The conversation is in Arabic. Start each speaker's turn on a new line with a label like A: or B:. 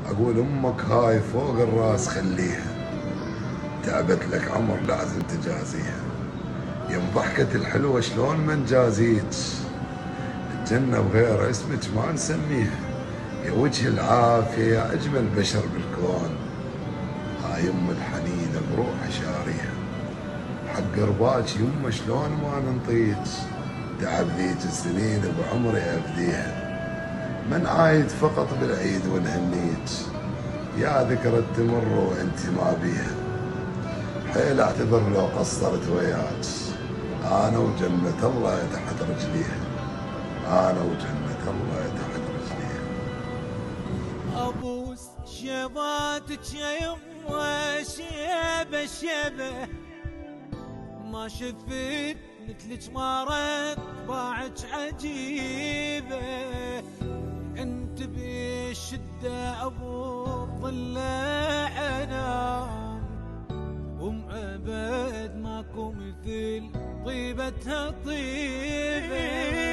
A: اقول امك هاي فوق الراس خليها، تعبت لك عمر لازم تجازيها. يم ضحكة الحلوة شلون ما نجازيك، الجنة بغير اسمك ما نسميها. يا وجه العافية يا أجمل بشر بالكون، هاي يم الحنينة بروحي شاريها. حق رباك يمه شلون ما ننطيك، تعب ذيك السنين بعمري أفديها. من عايد فقط بالعيد ونهنيك، يا ذكرى تمر وانت ما بيها. حيل اعتذر لو قصرت وياك، انا وجنة الله تحت رجليها، انا وجنة الله تحت رجليها.
B: ابوس شباتك يا يمه شيبه شيبه، ما شفت مثلك ما رد باعك عجيبه. انت بالشده ابو الضلع انام، ومأبد ماكو مثل طيبتها طيبه.